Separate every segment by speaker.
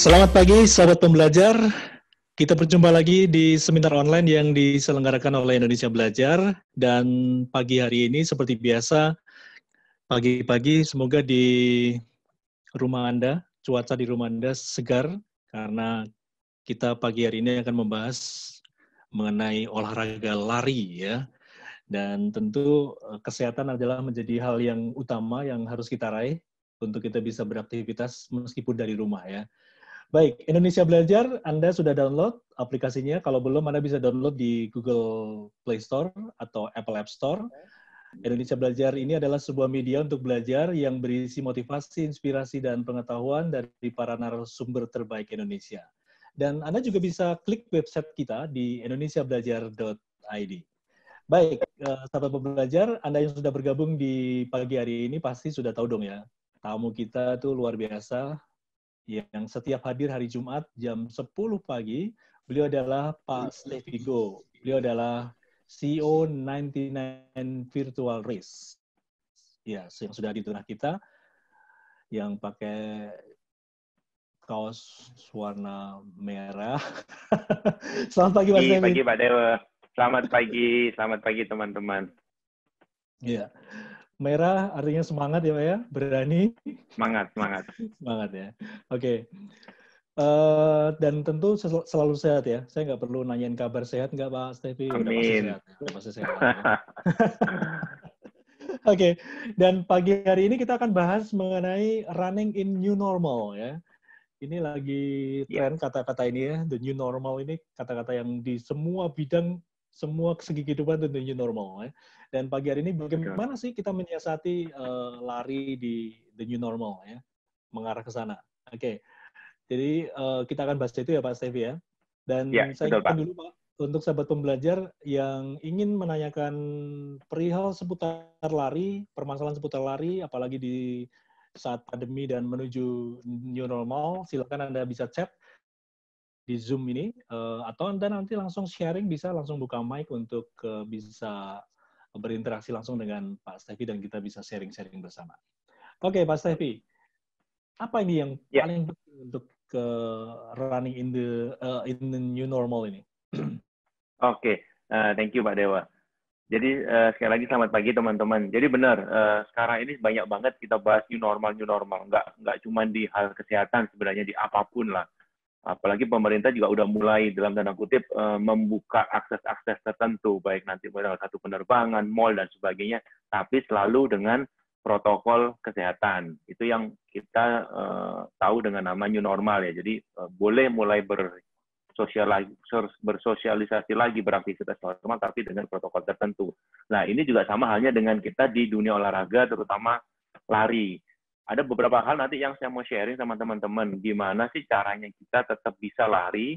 Speaker 1: Selamat pagi, sahabat pembelajar. Kita berjumpa lagi di seminar online yang diselenggarakan oleh Indonesia Belajar. Dan pagi hari ini, seperti biasa, pagi-pagi semoga di rumah Anda, cuaca di rumah Anda segar, karena kita pagi hari ini akan membahas mengenai olahraga lari, ya. Dan tentu kesehatan adalah menjadi hal yang utama yang harus kita raih untuk kita bisa beraktivitas meskipun dari rumah, ya. Baik, Indonesia Belajar, Anda sudah download aplikasinya. Kalau belum, Anda bisa download di Google Play Store atau Apple App Store. Indonesia Belajar ini adalah sebuah media untuk belajar yang berisi motivasi, inspirasi, dan pengetahuan dari para narasumber terbaik Indonesia. Dan Anda juga bisa klik website kita di indonesiabelajar.id. Baik, sahabat pembelajar, Anda yang sudah bergabung di pagi hari ini pasti sudah tahu dong ya, tamu kita tuh luar biasa, yang setiap hadir hari Jumat jam 10 pagi. Beliau adalah Pak Steffi Go. Beliau adalah CEO 99 Virtual Race. Ya, yang sudah di tengah kita, yang pakai kaos warna merah. Selamat pagi, Pak Steffi.
Speaker 2: Pagi, Pak Dewa. Selamat pagi teman-teman.
Speaker 1: Iya. Merah artinya semangat ya Pak ya, berani.
Speaker 2: Semangat.
Speaker 1: Semangat ya. Oke. Dan tentu selalu sehat ya. Saya nggak perlu nanyain kabar sehat nggak Pak Steffi? Udah pasti
Speaker 2: Amin.
Speaker 1: sehat. Udah pasti sehat. Ya. Oke. Dan pagi hari ini kita akan bahas mengenai running in new normal ya. Ini lagi tren kata-kata ini ya, the new normal ini kata-kata yang di semua bidang, semua segi kehidupan itu the new normal ya. Dan pagi hari ini bagaimana sih kita menyiasati lari di the new normal ya, mengarah ke sana. Oke. Jadi kita akan bahas itu ya Pak Steffi ya. Dan saya ingin dulu Pak, untuk sahabat pembelajar yang ingin menanyakan perihal seputar lari, permasalahan seputar lari, apalagi di saat pandemi dan menuju new normal, silakan Anda bisa chat di Zoom ini, atau Anda nanti langsung sharing, bisa langsung buka mic untuk bisa berinteraksi langsung dengan Pak Steffi dan kita bisa sharing-sharing bersama. Oke, Pak Steffi, apa ini yang paling penting untuk running in the new normal ini?
Speaker 2: Oke, thank you Pak Dewa. Jadi sekali lagi selamat pagi teman-teman. Jadi benar, sekarang ini banyak banget kita bahas new normal. Nggak cuma di hal kesehatan, sebenarnya di apapun lah. Apalagi pemerintah juga udah mulai dalam tanda kutip membuka akses-akses tertentu, baik nanti pada satu penerbangan, mall dan sebagainya, tapi selalu dengan protokol kesehatan. Itu yang kita tahu dengan nama new normal ya. Jadi boleh mulai bersosialisasi lagi, beraktivitas normal, tapi dengan protokol tertentu. Nah, ini juga sama halnya dengan kita di dunia olahraga, terutama lari. Ada beberapa hal nanti yang saya mau sharing sama teman-teman, gimana sih caranya kita tetap bisa lari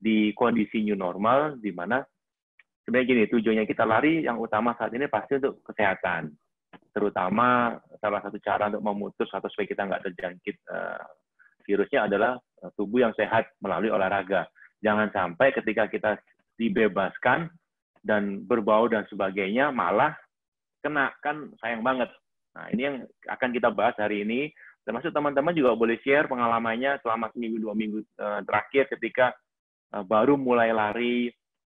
Speaker 2: di kondisi new normal, di mana sebenarnya gini, tujuannya kita lari yang utama saat ini pasti untuk kesehatan. Terutama salah satu cara untuk memutus atau supaya kita nggak terjangkit virusnya adalah tubuh yang sehat melalui olahraga. Jangan sampai ketika kita dibebaskan dan berbau dan sebagainya, malah kena, kan sayang banget. Nah, ini yang akan kita bahas hari ini. Termasuk teman-teman juga boleh share pengalamannya selama seminggu, 2 minggu terakhir ketika baru mulai lari,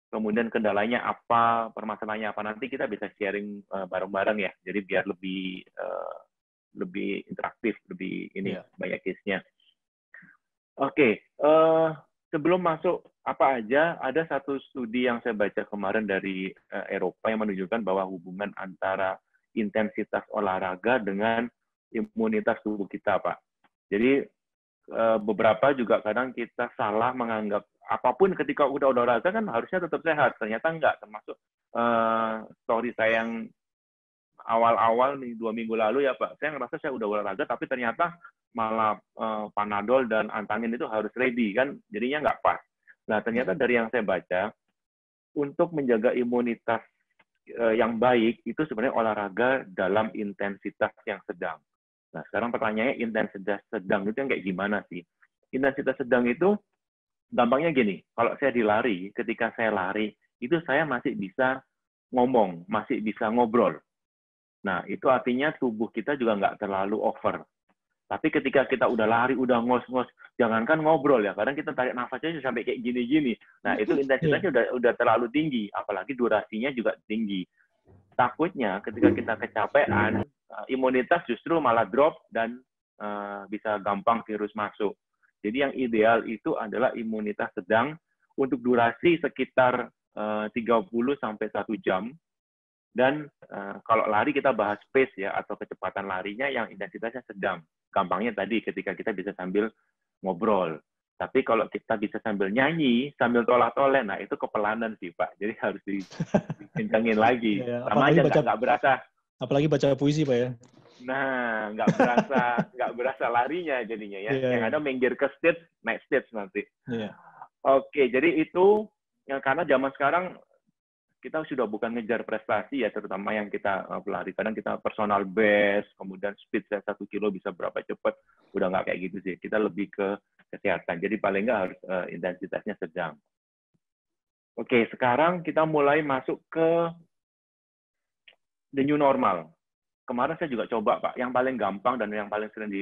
Speaker 2: kemudian kendalanya apa, permasalahannya apa. Nanti kita bisa sharing bareng-bareng ya. Jadi biar lebih interaktif, lebih banyak case-nya. Oke, sebelum masuk apa aja, ada satu studi yang saya baca kemarin dari Eropa yang menunjukkan bahwa hubungan antara intensitas olahraga dengan imunitas tubuh kita, Pak. Jadi beberapa juga kadang kita salah menganggap apapun ketika udah olahraga kan harusnya tetap sehat. Ternyata enggak, termasuk story saya yang awal-awal 2 minggu lalu ya Pak, saya ngerasa saya udah olahraga tapi ternyata malah Panadol dan Antanin itu harus ready kan, jadinya nggak pas. Nah ternyata dari yang saya baca, untuk menjaga imunitas yang baik itu sebenarnya olahraga dalam intensitas yang sedang. Nah sekarang pertanyaannya intensitas sedang itu yang kayak gimana sih? Intensitas sedang itu gampangnya gini, kalau saya dilari, ketika saya lari itu saya masih bisa ngomong, masih bisa ngobrol. Nah, itu artinya tubuh kita juga nggak terlalu over. Tapi ketika kita udah lari, udah ngos-ngos, jangankan ngobrol ya, kadang kita tarik nafasnya sampai kayak gini-gini. Nah, itu intensitasnya udah terlalu tinggi, apalagi durasinya juga tinggi. Takutnya ketika kita kecapean, imunitas justru malah drop dan bisa gampang virus masuk. Jadi yang ideal itu adalah imunitas sedang untuk durasi sekitar 30 sampai 1 jam. Dan kalau lari kita bahas pace ya, atau kecepatan larinya yang intensitasnya sedang. Gampangnya tadi ketika kita bisa sambil ngobrol. Tapi kalau kita bisa sambil nyanyi, sambil tolak-tolak, nah itu kepelanan sih Pak. Jadi harus dikencangin lagi.
Speaker 1: Ya,
Speaker 2: Sama aja nggak berasa.
Speaker 1: Apalagi baca puisi Pak ya.
Speaker 2: Nah, nggak berasa larinya jadinya ya. Yang ada minggir ke stage, naik stage nanti. Oke, jadi itu ya, karena zaman sekarang kita sudah bukan ngejar prestasi ya, terutama yang kita pelari. Kadang kita personal best, kemudian speed saya 1 kilo bisa berapa cepat, udah nggak kayak gitu sih. Kita lebih ke kesehatan. Jadi paling nggak harus intensitasnya sedang. Oke, sekarang kita mulai masuk ke the new normal. Kemarin saya juga coba, Pak. Yang paling gampang dan yang paling sering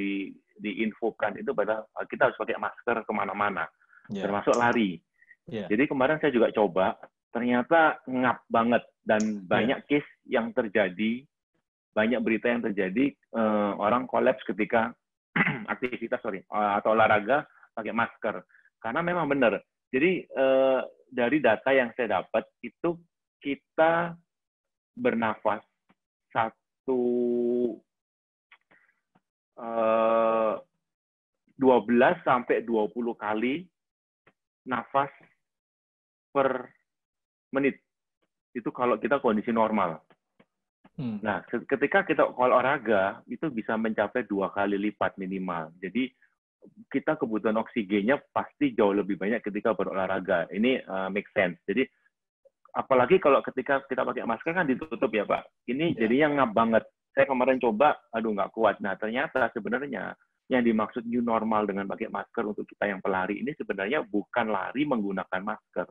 Speaker 2: diinfokan itu adalah kita harus pakai masker kemana-mana, termasuk lari. Jadi kemarin saya juga coba, ternyata ngap banget. Dan banyak case yang terjadi, banyak berita yang terjadi, orang kolaps ketika aktivitas atau olahraga pakai masker. Karena memang benar. Jadi dari data yang saya dapat, itu kita bernafas 12 sampai 20 kali nafas per menit. Itu kalau kita kondisi normal. Nah, ketika kita olahraga, itu bisa mencapai 2 kali lipat minimal. Jadi, kita kebutuhan oksigennya pasti jauh lebih banyak ketika berolahraga. Ini make sense. Jadi, apalagi kalau ketika kita pakai masker kan ditutup ya Pak. Ini jadinya ngap banget. Saya kemarin coba, aduh nggak kuat. Nah ternyata sebenarnya yang dimaksud new normal dengan pakai masker untuk kita yang pelari ini sebenarnya bukan lari menggunakan masker.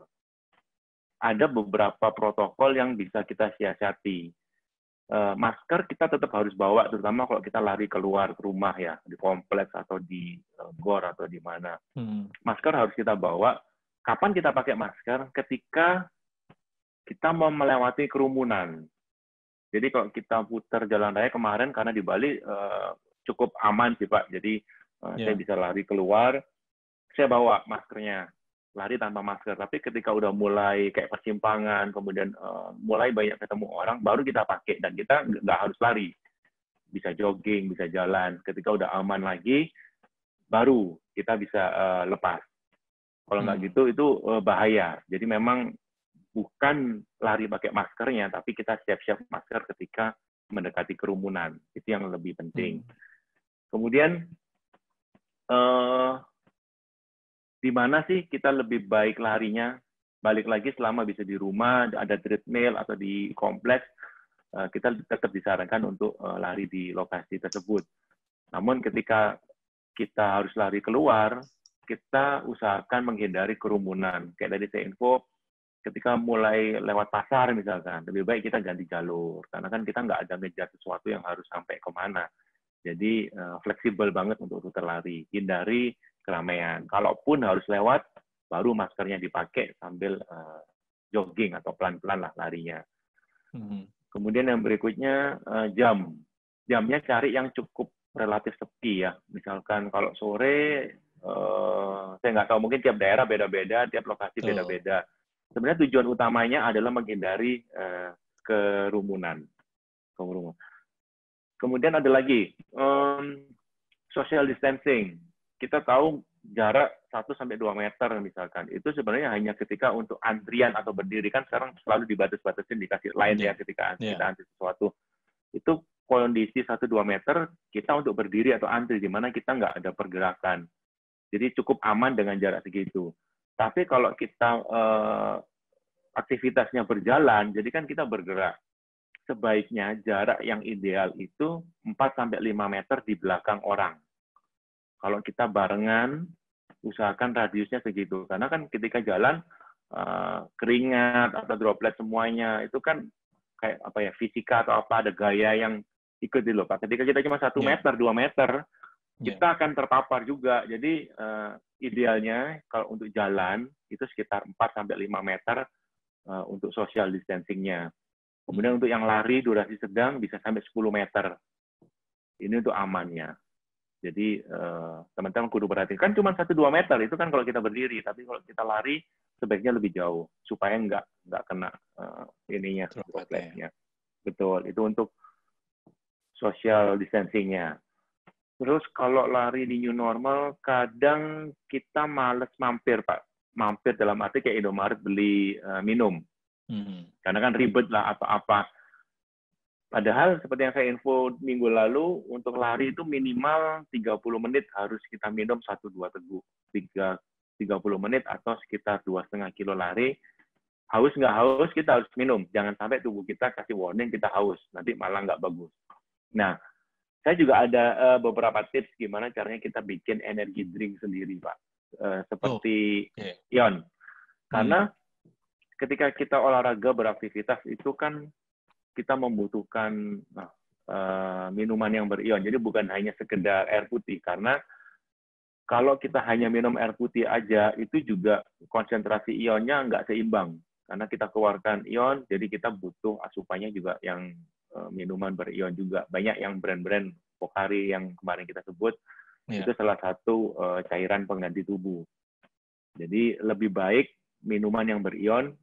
Speaker 2: Ada beberapa protokol yang bisa kita siasati. Masker kita tetap harus bawa, terutama kalau kita lari keluar ke rumah ya, di kompleks atau di gor atau di mana. Masker harus kita bawa. Kapan kita pakai masker? Ketika kita mau melewati kerumunan. Jadi kalau kita putar jalan raya kemarin, karena di Bali cukup aman sih Pak, jadi saya bisa lari keluar, saya bawa maskernya, lari tanpa masker. Tapi ketika udah mulai kayak persimpangan, kemudian mulai banyak ketemu orang, baru kita pakai, dan kita nggak harus lari. Bisa jogging, bisa jalan. Ketika udah aman lagi, baru kita bisa lepas. Kalau nggak gitu, itu bahaya. Jadi memang bukan lari pakai maskernya, tapi kita siap-siap masker ketika mendekati kerumunan. Itu yang lebih penting. Kemudian, di mana sih kita lebih baik larinya? Balik lagi selama bisa di rumah, ada treadmill atau di kompleks, kita tetap disarankan untuk lari di lokasi tersebut. Namun ketika kita harus lari keluar, kita usahakan menghindari kerumunan. Kayak tadi saya info, ketika mulai lewat pasar misalkan, lebih baik kita ganti jalur. Karena kan kita nggak ada ngejar sesuatu yang harus sampai kemana. Jadi fleksibel banget untuk rute lari. Hindari keramaian. Kalaupun harus lewat, baru maskernya dipakai sambil jogging atau pelan-pelan lah larinya. Kemudian yang berikutnya, jam. Jamnya cari yang cukup relatif sepi ya. Misalkan kalau sore, saya nggak tahu, mungkin tiap daerah beda-beda, tiap lokasi beda-beda. Sebenarnya tujuan utamanya adalah menghindari kerumunan. Kemudian ada lagi social distancing. Kita tahu jarak 1-2 meter misalkan. Itu sebenarnya hanya ketika untuk antrian atau berdiri, kan sekarang selalu dibatas-batasin, dikasih line ya ketika kita antri sesuatu. Itu kondisi 1-2 meter kita untuk berdiri atau antri, di mana kita nggak ada pergerakan. Jadi cukup aman dengan jarak segitu. Tapi kalau kita aktivitasnya berjalan, jadi kan kita bergerak. Sebaiknya jarak yang ideal itu 4-5 meter di belakang orang. Kalau kita barengan, usahakan radiusnya segitu. Karena kan ketika jalan, keringat atau droplet semuanya, itu kan kayak apa ya, fisika atau apa, ada gaya yang ikut di Pak. Ketika kita cuma 1 meter, 2 meter, kita akan terpapar juga. Jadi idealnya kalau untuk jalan itu sekitar 4-5 meter untuk social distancing-nya. Kemudian untuk yang lari durasi sedang bisa sampai 10 meter. Ini untuk amannya. Jadi teman-teman kudu perhatikan. Kan cuma 1-2 meter itu kan kalau kita berdiri, tapi kalau kita lari sebaiknya lebih jauh supaya nggak kena ininya, dropletnya. Betul. Itu untuk social distancing-nya. Terus kalau lari di new normal, kadang kita males mampir, Pak. Mampir dalam arti kayak Indomaret beli minum. Karena kan ribet lah apa-apa. Padahal seperti yang saya info minggu lalu, untuk lari itu minimal 30 menit harus kita minum 1-2 teguk. 30 menit atau sekitar 2,5 kilo lari. Haus nggak haus, kita harus minum. Jangan sampai tubuh kita kasih warning kita haus. Nanti malah nggak bagus. Nah, saya juga ada beberapa tips gimana caranya kita bikin energy drink sendiri, Pak. Seperti Ion. Karena ketika kita olahraga beraktivitas itu kan kita membutuhkan minuman yang berion. Jadi bukan hanya sekedar air putih. Karena kalau kita hanya minum air putih aja, itu juga konsentrasi ionnya nggak seimbang. Karena kita keluarkan ion, jadi kita butuh asupannya juga yang minuman berion juga. Banyak yang brand-brand Pocari yang kemarin kita sebut, itu salah satu cairan pengganti tubuh. Jadi lebih baik minuman yang berion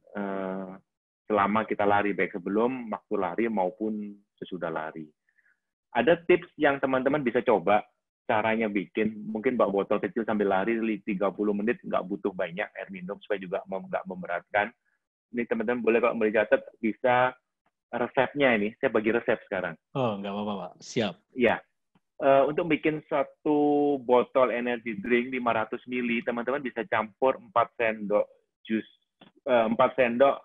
Speaker 2: selama kita lari, baik sebelum, waktu lari, maupun sesudah lari. Ada tips yang teman-teman bisa coba, caranya bikin, mungkin bawa botol kecil sambil lari 30 menit, nggak butuh banyak air minum, supaya juga nggak memberatkan. Ini teman-teman boleh kalau mau dicatat, bisa resepnya ini, saya bagi resep sekarang.
Speaker 1: Oh, nggak apa-apa, Pak. Siap.
Speaker 2: Iya. Untuk bikin satu botol energy drink 500 ml, teman-teman bisa campur 4 sendok jus, 4 sendok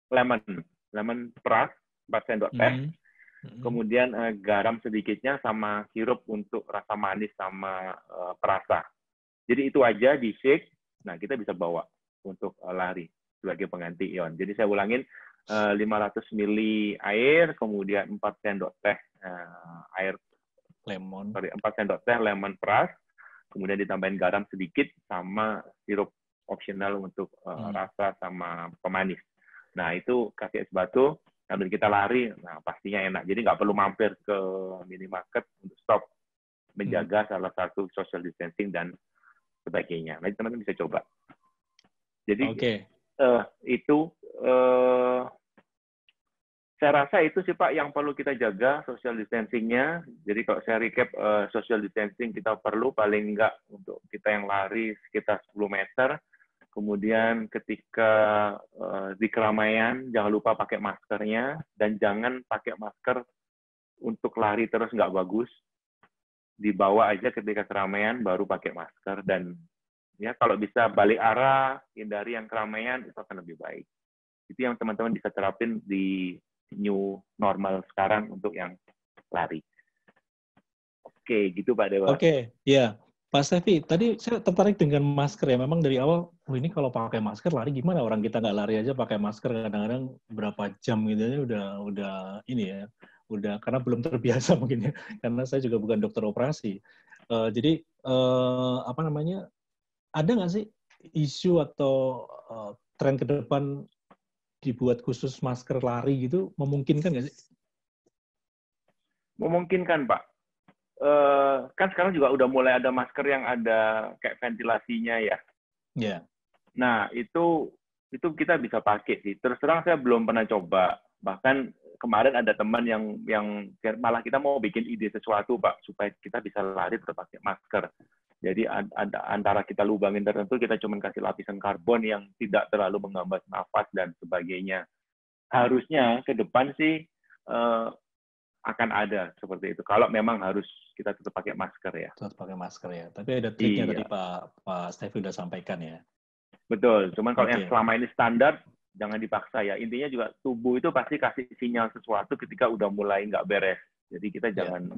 Speaker 2: lemon peras, 4 sendok teh, kemudian garam sedikitnya sama sirup untuk rasa manis sama perasa. Jadi itu aja di shake, nah kita bisa bawa untuk lari sebagai pengganti ion. Jadi saya ulangin, 500 ml air, kemudian 4 sendok teh lemon 4 sendok teh lemon peras, kemudian ditambahin garam sedikit sama sirup opsional untuk rasa sama pemanis. Nah, itu kasih es batu, sambil kita lari, nah pastinya enak. Jadi nggak perlu mampir ke minimarket untuk stop, menjaga salah satu social distancing dan sebagainya. Nanti teman-teman bisa coba. Jadi itu saya rasa itu sih Pak yang perlu kita jaga, social distancing-nya. Jadi kalau saya recap, social distancing kita perlu paling enggak untuk kita yang lari sekitar 10 meter. Kemudian ketika di keramaian, jangan lupa pakai maskernya, dan jangan pakai masker untuk lari terus nggak bagus. Dibawa aja ketika keramaian, baru pakai masker. Dan ya kalau bisa balik arah, hindari yang keramaian, itu akan lebih baik. Itu yang teman-teman bisa terapin di new normal sekarang untuk yang lari. Oke, gitu Pak Dewa.
Speaker 1: Oke, ya. Pak Stevi, tadi saya tertarik dengan masker ya. Memang dari awal, ini kalau pakai masker lari gimana? Orang kita nggak lari aja pakai masker kadang-kadang berapa jam gitu ya udah ini ya. Udah karena belum terbiasa mungkin ya. Karena saya juga bukan dokter operasi. Jadi apa namanya? Ada nggak sih isu atau tren ke depan dibuat khusus masker lari gitu, memungkinkan nggak sih?
Speaker 2: Memungkinkan, Pak. Kan sekarang juga udah mulai ada masker yang ada kayak ventilasinya ya.
Speaker 1: Iya.
Speaker 2: Nah, itu kita bisa pakai sih. Terus terang saya belum pernah coba. Bahkan kemarin ada teman yang malah kita mau bikin ide sesuatu, Pak, supaya kita bisa lari tetap pakai masker. Jadi antara kita lubangin tertentu, kita cuma kasih lapisan karbon yang tidak terlalu menghambat nafas dan sebagainya. Harusnya ke depan sih akan ada seperti itu. Kalau memang harus kita tetap pakai masker ya.
Speaker 1: Tetap pakai masker ya. Tapi ada triknya tadi Pak Stevi udah sampaikan ya.
Speaker 2: Betul. Cuman kalau yang selama ini standar, jangan dipaksa ya. Intinya juga tubuh itu pasti kasih sinyal sesuatu ketika udah mulai nggak beres. Jadi kita jangan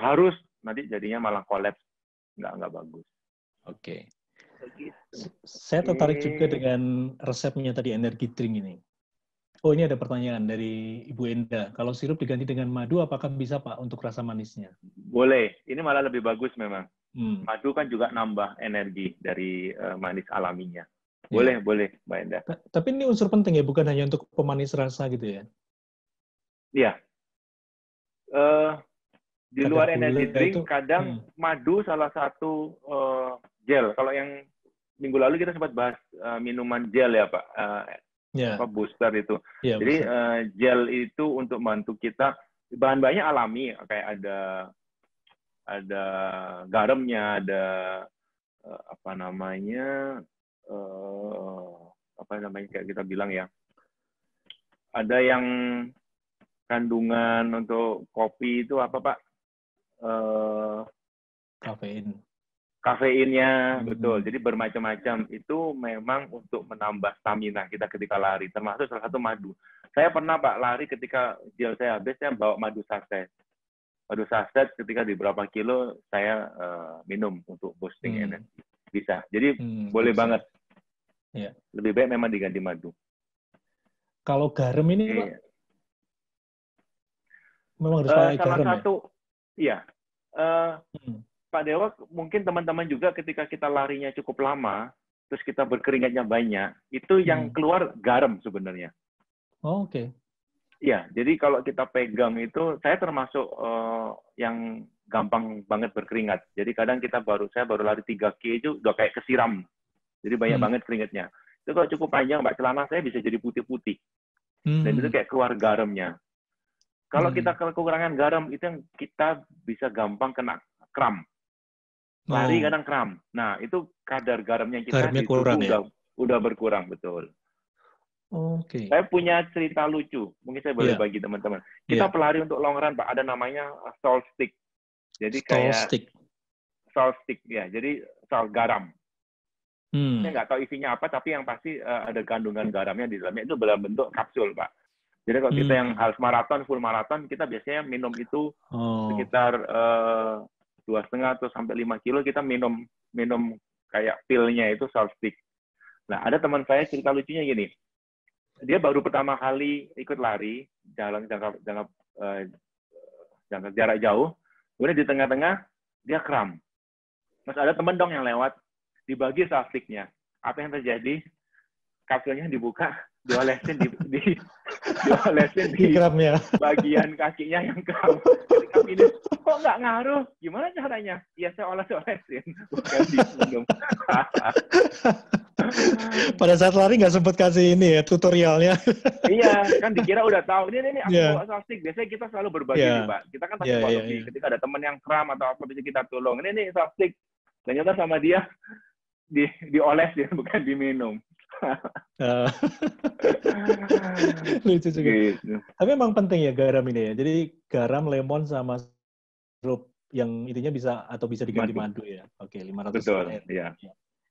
Speaker 2: harus nanti jadinya malah kolaps. Nggak bagus.
Speaker 1: Oke. Saya tertarik juga dengan resepnya tadi energi drink ini. Oh, ini ada pertanyaan dari Ibu Enda. Kalau sirup diganti dengan madu, apakah bisa, Pak, untuk rasa manisnya?
Speaker 2: Boleh. Ini malah lebih bagus memang.
Speaker 1: Hmm,
Speaker 2: Madu kan juga nambah energi dari manis alaminya.
Speaker 1: ya.
Speaker 2: Boleh, boleh, Mbak Enda.
Speaker 1: Tapi ini unsur penting ya, bukan hanya untuk pemanis rasa gitu ya.
Speaker 2: Iya. Eh, di
Speaker 1: Kadar
Speaker 2: luar
Speaker 1: gula
Speaker 2: energy
Speaker 1: itu,
Speaker 2: drink, kadang madu salah satu gel. Kalau yang minggu lalu kita sempat bahas minuman gel ya, Pak. Apa
Speaker 1: ya,
Speaker 2: booster itu.
Speaker 1: ya,
Speaker 2: Jadi
Speaker 1: bisa.
Speaker 2: gel itu untuk bantu kita, bahan-bahannya alami, kayak ada garamnya, ada apa namanya, apa namanya kayak kita bilang ya, ada yang kandungan untuk kopi itu apa Pak?
Speaker 1: Kafein.
Speaker 2: Kafeinnya, betul.
Speaker 1: Hmm.
Speaker 2: Jadi bermacam-macam. Itu memang untuk menambah stamina kita ketika lari, termasuk salah satu madu. Saya pernah Pak lari ketika gel saya habis, saya bawa madu saset. Madu saset ketika di berapa kilo saya minum untuk boosting energi. Bisa. Jadi boleh
Speaker 1: Bisa.
Speaker 2: banget.
Speaker 1: Ya.
Speaker 2: Lebih baik memang diganti madu.
Speaker 1: Kalau garam ini, Pak, memang harus pakai
Speaker 2: Salah
Speaker 1: garam ya?
Speaker 2: satu, iya. Pak Dewa, mungkin teman-teman juga ketika kita larinya cukup lama, terus kita berkeringatnya banyak, itu yang keluar garam sebenarnya.
Speaker 1: Oh, oke.
Speaker 2: Iya, jadi kalau kita pegang itu, saya termasuk yang gampang banget berkeringat. Jadi kadang saya baru lari 3K itu udah kayak kesiram. Jadi banyak banget keringatnya. Itu kalau cukup panjang, Mbak, celana saya bisa jadi putih-putih. Dan itu kayak keluar garamnya. Kalau kita kekurangan garam, itu yang kita bisa gampang kena kram. Lari kadang kram. Nah, itu kadar garamnya kita
Speaker 1: Garamnya
Speaker 2: di
Speaker 1: kurang
Speaker 2: tubuh
Speaker 1: ya?
Speaker 2: udah berkurang, betul.
Speaker 1: Oke.
Speaker 2: Saya punya cerita lucu. Mungkin saya boleh bagi teman-teman. Kita pelari untuk long run, Pak. Ada namanya salt stick. Jadi kayak salt stick, ya. Jadi salt garam. Saya nggak tahu isinya apa, tapi yang pasti ada kandungan garamnya di dalamnya. Itu dalam bentuk kapsul, Pak. Jadi kalau kita yang half marathon, full marathon, kita biasanya minum itu sekitar 2,5 atau sampai 5 kilo, kita minum kayak pil-nya itu salt stick. Nah, ada teman saya cerita lucunya gini. Dia baru pertama kali ikut lari, jalan jarak jauh, kemudian di tengah-tengah dia kram. Terus ada teman dong yang lewat, dibagi salt stick-nya. Apa yang terjadi? Kapsulnya dibuka, diolesin diolesin di bagian kakinya yang kram. Ketika finish, kok nggak ngaruh? Gimana caranya? Ya saya oles-olesin, bukan diminum.
Speaker 1: Pada saat lari nggak sempat kasih ini ya, tutorialnya.
Speaker 2: Iya, kan dikira udah tahu. Ini aku bawa salstik. Biasanya kita selalu berbagi nih, Pak. Kita kan pasti bawa lebih. Ketika ada teman yang kram atau apa, bisa kita tolong. Ini salstik. Ternyata sama dia dioles ya, bukan diminum.
Speaker 1: Lucu juga. Gitu. Tapi memang penting ya garam ini ya. Jadi garam, lemon, sama sirup yang intinya bisa diganti madu ya. Oke, 500
Speaker 2: Betul,
Speaker 1: ml.
Speaker 2: Ya.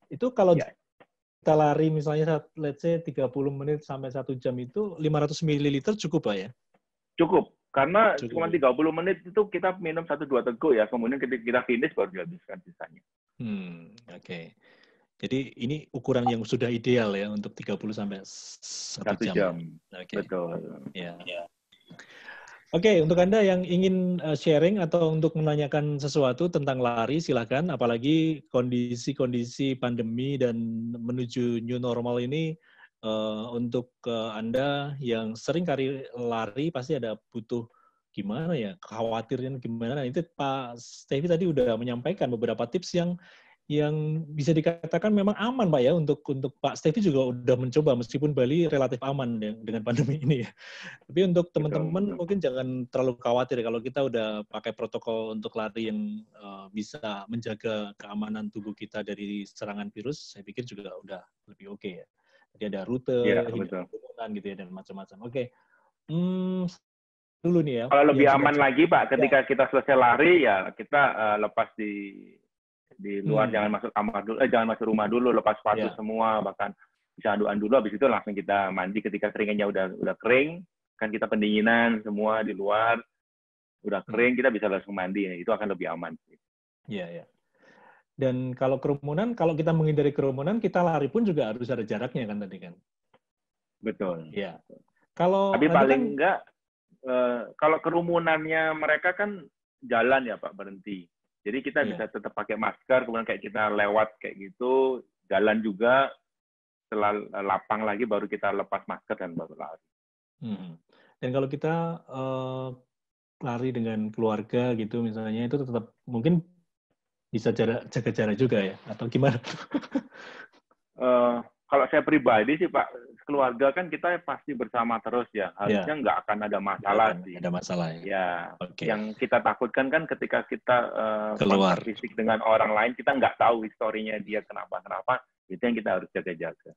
Speaker 1: Itu kalau kita lari misalnya let's say 30 menit sampai 1 jam itu 500 ml cukup Pak ya?
Speaker 2: Cukup. Karena cuma 30 menit itu kita minum 1-2 teguk ya. Kemudian ketika kita finish baru dihabiskan sisanya.
Speaker 1: Oke. Jadi ini ukuran yang sudah ideal ya untuk 30 sampai 1 jam.
Speaker 2: Okay. Betul.
Speaker 1: Ya. Oke, untuk Anda yang ingin sharing atau untuk menanyakan sesuatu tentang lari, silakan. Apalagi kondisi-kondisi pandemi dan menuju new normal ini, untuk Anda yang sering kali lari, pasti ada butuh gimana ya, kekhawatiran gimana. Nah, itu Pak Stevi tadi udah menyampaikan beberapa tips yang bisa dikatakan memang aman, Pak ya, untuk Pak Stevi juga udah mencoba, meskipun Bali relatif aman ya, dengan pandemi ini ya. Tapi untuk teman-teman mungkin jangan terlalu khawatir kalau kita udah pakai protokol untuk lari yang bisa menjaga keamanan tubuh kita dari serangan virus, saya pikir juga udah lebih oke ya. Jadi ada rute, kerumunan gitu ya, dan macam-macam. Oke. Dulu nih ya.
Speaker 2: Kalau lebih aman lagi, Pak, ketika kita selesai lari, ya kita lepas di luar, jangan masuk kamar dulu, jangan masuk rumah dulu, lepas sepatu semua, bahkan bisa anduan dulu, habis itu langsung kita mandi ketika keringatnya udah kering, kan kita pendinginan semua di luar, udah kering, kita bisa langsung mandi, itu akan lebih aman.
Speaker 1: Iya, ya. Dan kalau kerumunan, kalau kita menghindari kerumunan, kita lari pun juga harus ada jaraknya kan tadi kan?
Speaker 2: Betul.
Speaker 1: Iya. Kalau
Speaker 2: Tapi
Speaker 1: nanti
Speaker 2: paling
Speaker 1: kan
Speaker 2: enggak, kalau kerumunannya mereka kan jalan ya Pak, berhenti. Jadi kita
Speaker 1: iya.
Speaker 2: bisa tetap pakai masker, kemudian kayak kita lewat kayak gitu, jalan juga, setelah lapang lagi baru kita lepas masker dan baru lari.
Speaker 1: Dan kalau kita lari dengan keluarga gitu misalnya, itu tetap mungkin bisa jaga jarak juga ya, atau gimana?
Speaker 2: Kalau saya pribadi sih Pak, keluarga kan kita pasti bersama terus ya,
Speaker 1: Ya,
Speaker 2: harusnya nggak akan ada
Speaker 1: nggak
Speaker 2: masalah
Speaker 1: akan
Speaker 2: sih.
Speaker 1: ada masalah ya.
Speaker 2: Ya,
Speaker 1: Oke,
Speaker 2: yang kita takutkan kan ketika kita
Speaker 1: keluar.
Speaker 2: kontak fisik dengan orang lain, kita nggak tahu historinya dia kenapa-kenapa, itu yang kita harus jaga-jaga.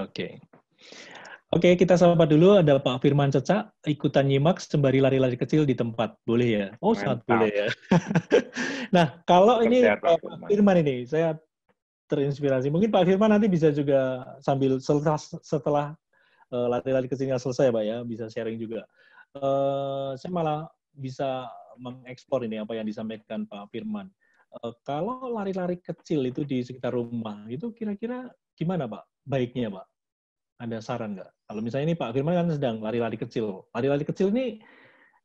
Speaker 1: Oke. Oke, kita sapa dulu. Ada Pak Firman Cecak, ikutan nyimak sembari lari-lari kecil di tempat. Boleh ya? Oh, sangat boleh
Speaker 2: Mantap.
Speaker 1: ya. Nah, kalau
Speaker 2: Tetap
Speaker 1: ini
Speaker 2: sehat Pak
Speaker 1: Pak
Speaker 2: Firman.
Speaker 1: Firman ini, saya terinspirasi. Mungkin Pak Firman nanti bisa juga sambil setelah lari-lari kecilnya selesai, Pak ya, bisa sharing juga. Saya malah bisa mengekspor ini apa yang disampaikan Pak Firman. Kalau lari-lari kecil itu di sekitar rumah, itu kira-kira gimana Pak? Baiknya Pak? Ada saran nggak? Kalau misalnya ini Pak Firman kan sedang lari-lari kecil. Lari-lari kecil ini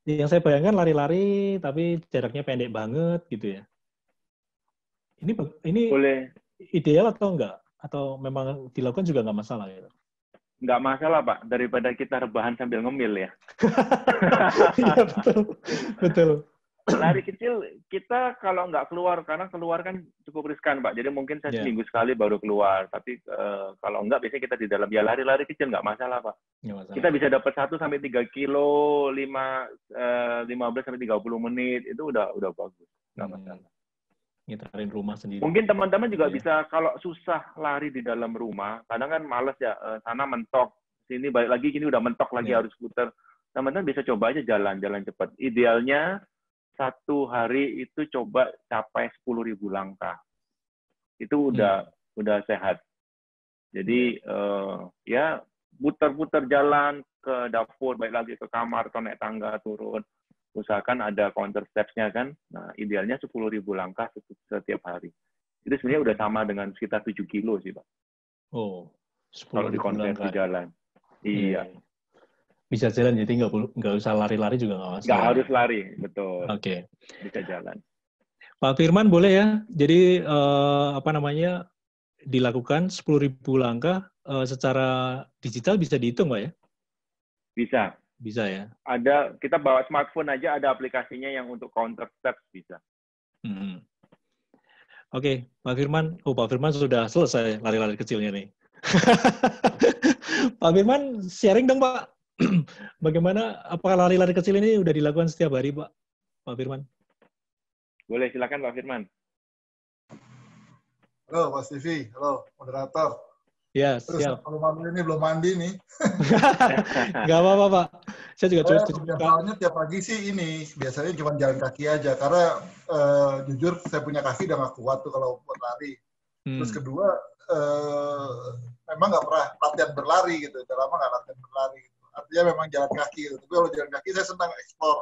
Speaker 1: yang saya bayangkan lari-lari tapi jaraknya pendek banget gitu ya. Ini
Speaker 2: Boleh,
Speaker 1: ideal atau enggak? Atau memang dilakukan juga nggak masalah gitu?
Speaker 2: nggak masalah Pak, daripada kita rebahan sambil ngemil ya.
Speaker 1: Iya betul, betul.
Speaker 2: Lari kecil, kita kalau nggak keluar, karena keluar kan cukup riskan Pak, jadi mungkin saya
Speaker 1: Ya,
Speaker 2: seminggu sekali baru keluar, tapi kalau nggak, biasanya kita di dalam, ya lari-lari kecil nggak masalah Pak.
Speaker 1: nggak masalah.
Speaker 2: Kita bisa dapat 1-3 kilo, 15-30 menit, itu udah bagus, nggak masalah.
Speaker 1: Ngitarin rumah sendiri.
Speaker 2: Mungkin teman-teman juga
Speaker 1: Ya.
Speaker 2: bisa, kalau susah lari di dalam rumah, kadang kan males ya, sana mentok, sini balik lagi, ini udah mentok lagi,
Speaker 1: Ya.
Speaker 2: harus putar. Teman-teman bisa coba aja jalan cepat. Idealnya, 1 hari itu coba capai 10.000 langkah. Itu udah sehat. Jadi, ya putar-putar jalan ke dapur, balik lagi ke kamar, atau naik tangga, turun. Usahakan ada counter steps-nya kan. Nah, idealnya 10.000 langkah setiap hari. Itu sebenarnya udah sama dengan sekitar 7 kilo sih, Pak.
Speaker 1: Oh,
Speaker 2: Kalau
Speaker 1: 10.000
Speaker 2: dikonversi
Speaker 1: langkah.
Speaker 2: jalan. Iya.
Speaker 1: Bisa jalan, jadi nggak usah lari-lari juga nggak masalah.
Speaker 2: Nggak harus lari, betul.
Speaker 1: Oke.
Speaker 2: Bisa jalan.
Speaker 1: Pak Firman boleh ya. Jadi dilakukan 10.000 langkah secara digital bisa dihitung, Pak ya?
Speaker 2: Bisa.
Speaker 1: Bisa ya.
Speaker 2: Kita bawa smartphone aja, ada aplikasinya yang untuk counter steps bisa.
Speaker 1: Oke, Pak Firman. Oh, Pak Firman sudah selesai lari-lari kecilnya nih. Pak Firman, sharing dong, Pak. Bagaimana, apakah lari-lari kecil ini udah dilakukan setiap hari, Pak? Pak Firman.
Speaker 2: Boleh, silakan Pak Firman.
Speaker 3: Halo, Mas TV. Halo, moderator.
Speaker 1: Ya,
Speaker 3: Terus
Speaker 1: siap.
Speaker 3: kalau malam ini belum mandi nih.
Speaker 1: Nggak apa-apa, Pak. Saya juga
Speaker 3: Biasanya tiap pagi sih ini, biasanya cuma jalan kaki aja. Karena jujur, saya punya kaki udah nggak kuat tuh kalau buat lari. Terus kedua, memang nggak pernah latihan berlari gitu. Udah lama nggak latihan berlari. Gitu. Artinya memang jalan kaki. Gitu. Tapi kalau jalan kaki, saya senang explore.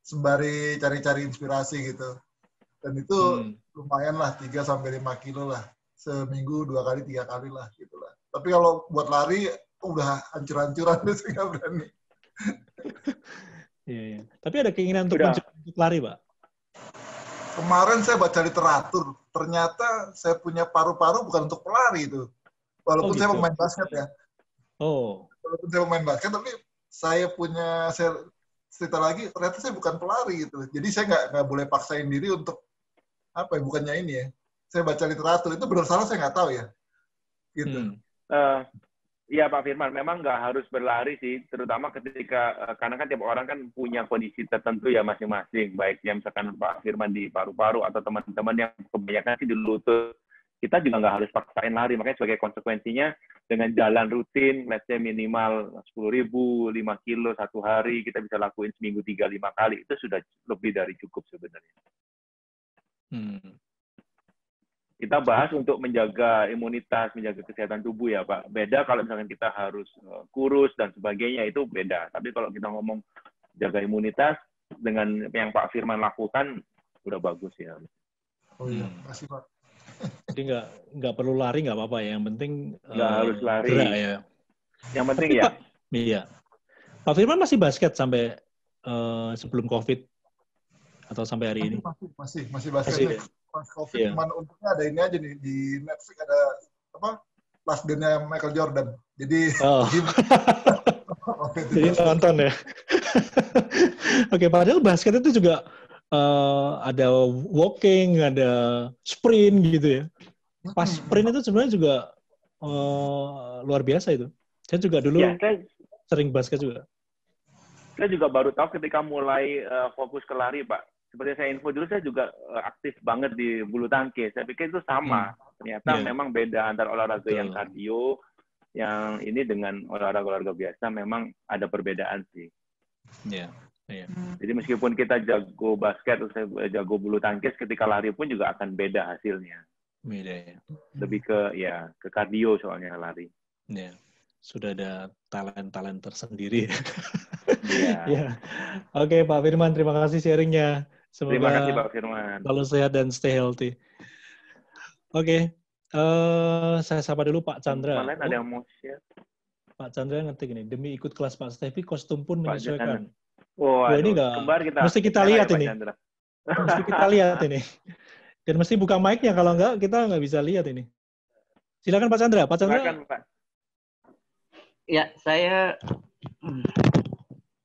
Speaker 3: Sembari cari-cari inspirasi gitu. Dan itu lumayan lah, 3-5 kilo lah. Seminggu 2 kali, 3 kali lah. Gitu lah. Tapi kalau buat lari, udah hancur-hancuran. Saya nggak berani.
Speaker 1: Iya. Tapi ada keinginan untuk lari, Pak?
Speaker 3: Kemarin saya baca literatur, ternyata saya punya paru-paru bukan untuk pelari itu. Walaupun saya pemain basket ya. Walaupun saya pemain basket, tapi saya cerita lagi, ternyata saya bukan pelari gitu. Jadi saya nggak boleh paksain diri untuk bukannya ini ya. Saya baca literatur, itu benar salah saya nggak tahu ya. Gitu.
Speaker 2: Iya Pak Firman, memang nggak harus berlari sih, terutama ketika, karena kan tiap orang kan punya kondisi tertentu ya masing-masing, baik yang misalkan Pak Firman di paru-paru atau teman-teman yang kebanyakan sih di lutut, kita juga nggak harus paksain lari, makanya sebagai konsekuensinya dengan jalan rutin, let's say minimal 10.000, 5 kilo satu hari, kita bisa lakuin seminggu 3-5 kali, itu sudah lebih dari cukup sebenarnya. Kita bahas untuk menjaga imunitas, menjaga kesehatan tubuh ya Pak. Beda kalau misalkan kita harus kurus dan sebagainya, itu beda. Tapi kalau kita ngomong jaga imunitas, dengan yang Pak Firman lakukan, udah bagus ya.
Speaker 3: Oh iya, makasih Pak.
Speaker 1: Jadi nggak perlu lari, nggak apa-apa ya. Yang penting
Speaker 2: nggak harus lari.
Speaker 1: Gerak ya.
Speaker 2: Yang penting
Speaker 1: tapi,
Speaker 2: ya.
Speaker 1: Pak, iya. Pak Firman masih basket sampai sebelum COVID atau sampai hari ini?
Speaker 3: Masih basket. Pas COVID cuman untungnya ada ini aja nih, di Netflix ada Last Dance-nya Michael Jordan. Jadi
Speaker 1: jadi nonton ya. Oke, padahal basket itu juga ada walking, ada sprint gitu ya. Pas sprint itu sebenarnya juga luar biasa itu. Saya juga dulu sering basket juga.
Speaker 2: Saya juga baru tahu ketika mulai fokus ke lari, Pak. Seperti saya info dulu, saya juga aktif banget di bulu tangkis. Saya pikir itu sama. Ternyata memang beda antara olahraga yang kardio, yang ini dengan olahraga biasa, memang ada perbedaan sih.
Speaker 1: Iya.
Speaker 2: Jadi meskipun kita jago basket atau jago bulu tangkis, ketika lari pun juga akan beda hasilnya.
Speaker 1: Beda ya.
Speaker 2: Lebih ke kardio soalnya lari.
Speaker 1: Iya. Sudah ada talent tersendiri.
Speaker 2: Iya.
Speaker 1: Ya. Oke, Pak Firman, terima kasih sharingnya. Semoga
Speaker 2: terima kasih Pak Firman.
Speaker 1: Selalu sehat dan stay healthy. Oke. Saya sapa dulu Pak Chandra.
Speaker 2: Kemarin ada yang mau share.
Speaker 1: Pak Chandra ngetik ini, demi ikut kelas Pak Stevi, kostum pun menyesuaikan.
Speaker 2: Wah,
Speaker 1: ini mesti kita lihat ini. Mesti kita lihat ini. Dan mesti buka mic-nya, kalau enggak kita nggak bisa lihat ini. Silakan Pak Chandra. Pak Chandra.
Speaker 2: Silakan, Pak.
Speaker 4: Ya, saya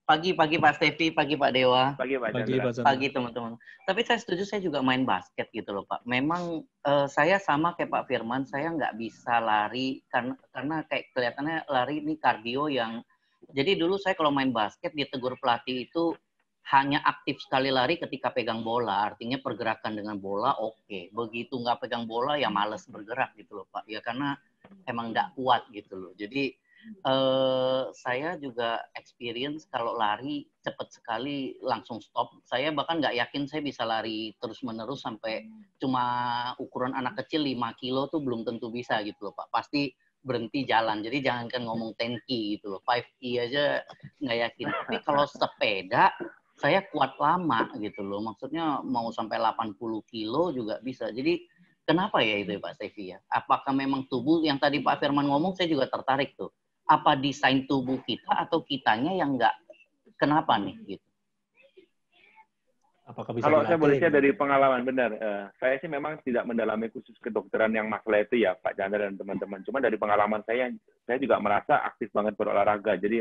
Speaker 4: pagi Pak Stevi, pagi Pak Dewa.
Speaker 2: Pagi Pak Chandra.
Speaker 4: Pagi teman-teman. Tapi saya setuju, saya juga main basket gitu loh Pak. Memang saya sama kayak Pak Firman, saya nggak bisa lari karena kayak kelihatannya lari ini kardio yang. Jadi dulu saya kalau main basket ditegur pelatih itu hanya aktif sekali lari ketika pegang bola, artinya pergerakan dengan bola oke. Begitu nggak pegang bola ya males bergerak gitu loh Pak. Ya karena emang nggak kuat gitu loh. Jadi saya juga experience kalau lari cepat sekali langsung stop. Saya bahkan nggak yakin saya bisa lari terus-menerus sampai cuma ukuran anak kecil 5 kilo tuh belum tentu bisa gitu loh Pak. Pasti berhenti jalan. Jadi jangankan ngomong 10K gitu loh. 5K aja nggak yakin. Tapi kalau sepeda saya kuat lama gitu loh. Maksudnya mau sampai 80 kilo juga bisa. Jadi kenapa ya itu ya Pak Stevi ya? Apakah memang tubuh yang tadi Pak Firman ngomong saya juga tertarik tuh. Apa desain tubuh kita atau kitanya yang nggak kenapa nih gitu?
Speaker 1: Apakah bisa
Speaker 2: kalau saya boleh share dari pengalaman, benar. Saya sih memang tidak mendalami khusus kedokteran yang masalah itu ya, Pak Chandra dan teman-teman. Cuma dari pengalaman saya juga merasa aktif banget berolahraga. Jadi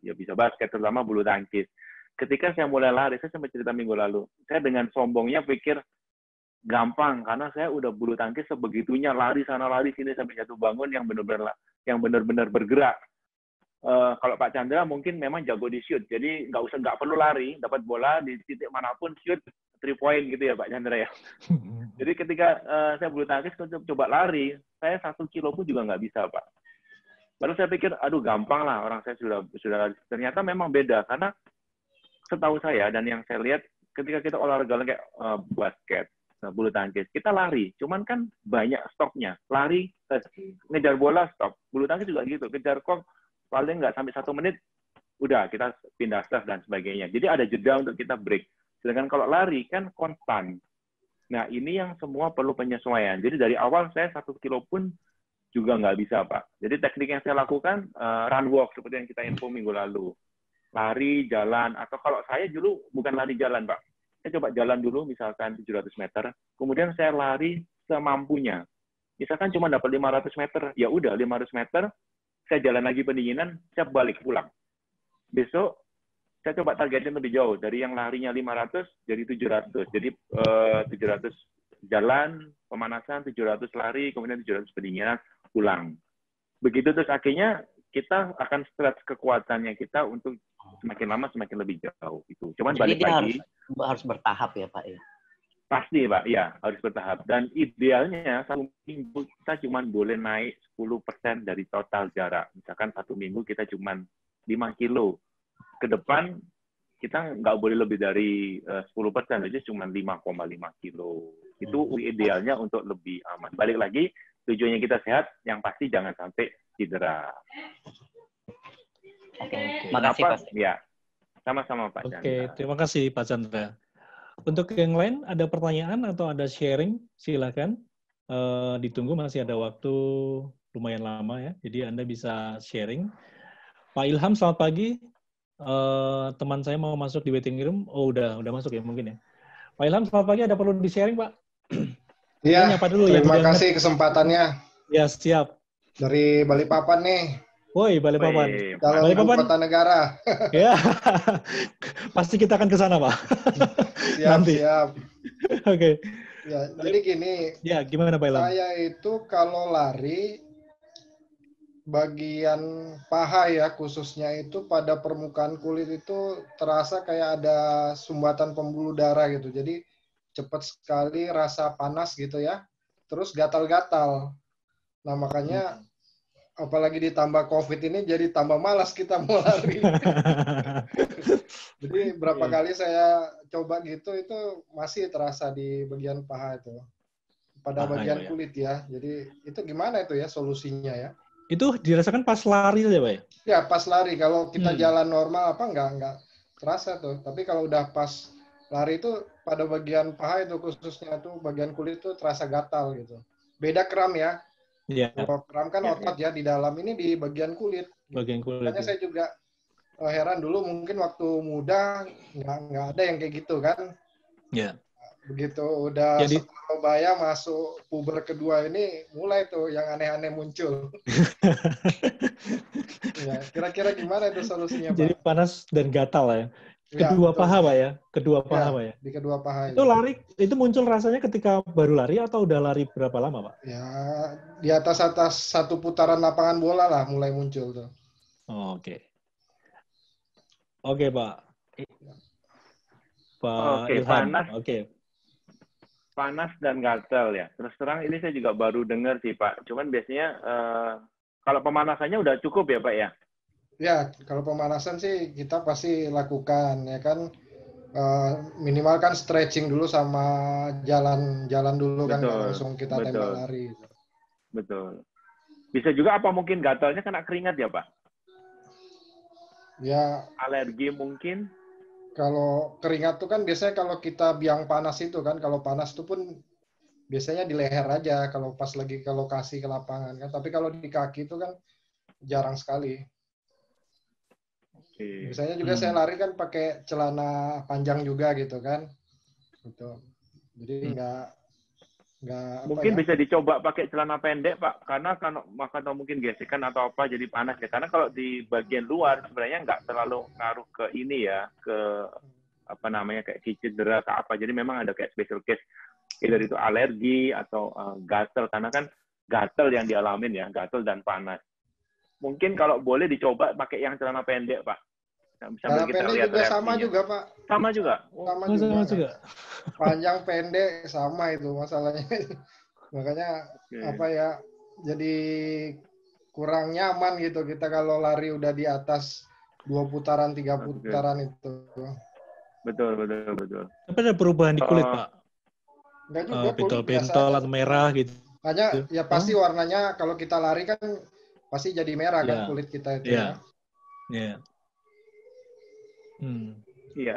Speaker 2: ya bisa basket, terutama bulu tangkis. Ketika saya mulai lari, saya sempat cerita minggu lalu, saya dengan sombongnya pikir gampang karena saya udah bulu tangkis sebegitunya, lari sana lari sini sampai jatuh bangun yang benar-benar bergerak. Kalau Pak Chandra mungkin memang jago di shoot, jadi nggak perlu lari, dapat bola di titik manapun shoot 3 point gitu ya Pak Chandra ya. Jadi ketika saya bulu tangkis coba lari, saya 1 kilo pun juga nggak bisa Pak. Baru saya pikir, aduh gampang lah, orang saya sudah lari. Ternyata memang beda karena setahu saya dan yang saya lihat ketika kita olahraga kayak basket, bulu tangkis, kita lari, cuman kan banyak stopnya. Lari, ngejar bola stop. Bulu tangkis juga gitu, kejar kok paling nggak sampai 1 menit, udah kita pindah staff dan sebagainya. Jadi ada jeda untuk kita break. Sedangkan kalau lari kan konstan. Nah ini yang semua perlu penyesuaian. Jadi dari awal saya 1 kilo pun juga nggak bisa Pak. Jadi teknik yang saya lakukan run walk seperti yang kita info minggu lalu. Lari, jalan, atau kalau saya dulu bukan lari jalan Pak. Saya coba jalan dulu misalkan 700 meter, kemudian saya lari semampunya. Misalkan cuma dapat 500 meter, ya udah 500 meter, saya jalan lagi pendinginan, saya balik pulang. Besok saya coba targetin lebih jauh, dari yang larinya 500 jadi 700. Jadi 700 jalan, pemanasan, 700 lari, kemudian 700 pendinginan, pulang. Begitu terus akhirnya kita akan stretch kekuatannya kita untuk semakin lama semakin lebih jauh itu. Cuman
Speaker 4: jadi
Speaker 2: balik lagi
Speaker 4: harus bertahap ya Pak ya.
Speaker 2: Pasti Pak, ya harus bertahap. Dan idealnya 1 minggu kita cuma boleh naik 10% dari total jarak. Misalkan 1 minggu kita cuma 5 kilo. Ke depan kita nggak boleh lebih dari 10%, aja cuma 5,5 kilo. Itu idealnya untuk lebih aman. Balik lagi, tujuannya kita sehat, yang pasti jangan sampai cedera.
Speaker 4: Oke, makasih Pak.
Speaker 2: Ya, sama-sama Pak Chandra.
Speaker 1: Oke, terima kasih Pak Chandra. Untuk yang lain, ada pertanyaan atau ada sharing? Silakan. Ditunggu, masih ada waktu lumayan lama ya. Jadi Anda bisa sharing. Pak Ilham, selamat pagi. Teman saya mau masuk di waiting room. Oh, udah masuk ya mungkin ya. Pak Ilham, selamat pagi. Ada perlu di-sharing, Pak?
Speaker 5: Iya,
Speaker 1: Nyapa dulu
Speaker 5: terima kasih kesempatannya.
Speaker 1: Ya, siap.
Speaker 5: Dari Balikpapan nih.
Speaker 1: Woi, Balikpapan.
Speaker 5: Calon ibu kota negara.
Speaker 1: Ya, pasti kita akan ke sana, Pak.
Speaker 5: Siap.
Speaker 1: Oke.
Speaker 5: Ya, jadi gini.
Speaker 1: Ya, gimana Pak Ilham?
Speaker 5: Saya itu kalau lari, bagian paha ya khususnya itu pada permukaan kulit itu terasa kayak ada sumbatan pembuluh darah gitu. Jadi cepat sekali rasa panas gitu ya. Terus gatal-gatal. Nah, makanya apalagi ditambah COVID ini jadi tambah malas kita mau lari. Jadi berapa kali saya coba gitu, itu masih terasa di bagian paha itu. Pada bagian kulit ya. Jadi itu gimana itu ya solusinya ya?
Speaker 1: Itu dirasakan pas lari saja, Pak?
Speaker 5: Ya, pas lari. Kalau kita jalan normal apa enggak terasa tuh. Tapi kalau udah pas lari itu pada bagian paha itu khususnya tuh bagian kulit tuh terasa gatal gitu. Beda kram ya.
Speaker 1: Iya.
Speaker 5: Kalau kram kan otot ya di dalam, ini di bagian kulit.
Speaker 1: Bagian kulit.
Speaker 5: Makanya saya juga heran dulu mungkin waktu muda nggak ada yang kayak gitu kan.
Speaker 1: Iya.
Speaker 5: Begitu udah setelah baya masuk puber kedua ini mulai tuh yang aneh-aneh muncul. Ya, kira-kira gimana itu solusinya, Pak?
Speaker 1: Jadi panas dan gatal ya. Kedua paha, Pak ya? Kedua paha, Pak ya?
Speaker 5: Di kedua paha.
Speaker 1: Itu lari, itu muncul rasanya ketika baru lari atau udah lari berapa lama, Pak?
Speaker 5: Ya, di atas satu putaran lapangan bola lah mulai muncul tuh.
Speaker 1: Oh, oke. Oke, Pak. Pak Ilham.
Speaker 2: Panas dan gatal ya. Terus terang ini saya juga baru dengar sih, Pak. Cuman biasanya kalau pemanasannya udah cukup ya, Pak ya?
Speaker 5: Ya, kalau pemanasan sih kita pasti lakukan ya kan, minimal kan stretching dulu sama jalan dulu. Betul, kan langsung kita tembak lari.
Speaker 2: Betul. Bisa juga apa mungkin gatalnya kena keringat ya, Pak?
Speaker 5: Ya.
Speaker 2: Alergi mungkin?
Speaker 5: Kalau keringat tuh kan biasanya kalau kita biang panas itu kan, kalau panas itu pun biasanya di leher aja kalau pas lagi ke lokasi ke lapangan kan. Tapi kalau di kaki itu kan jarang sekali. Biasanya juga saya lari kan pakai celana panjang juga gitu kan. Gitu. Jadi nggak
Speaker 2: mungkin bisa dicoba pakai celana pendek, Pak, karena kalau mungkin gesekan atau apa jadi panas ya. Karena kalau di bagian luar sebenarnya nggak terlalu ngaruh ke ini ya, ke apa namanya kayak cedera atau apa. Jadi memang ada kayak special case, either itu alergi atau gatal, karena kan gatal yang dialamin ya, gatal dan panas. Mungkin kalau boleh dicoba pakai yang celana pendek, Pak.
Speaker 5: Celana pendek juga sama juga, Pak.
Speaker 2: Sama juga.
Speaker 5: Sama juga. Panjang pendek sama itu masalahnya. Makanya apa ya? Jadi kurang nyaman gitu kita kalau lari udah di atas 2 putaran, 3 putaran itu.
Speaker 2: Betul.
Speaker 1: Tapi ada perubahan di kulit, Pak?
Speaker 5: Enggak juga,
Speaker 1: bentol-bentol atau merah gitu.
Speaker 5: Hanya ya pasti warnanya kalau kita lari kan pasti jadi merah kan kulit kita itu ya.
Speaker 1: Iya.
Speaker 2: Iya.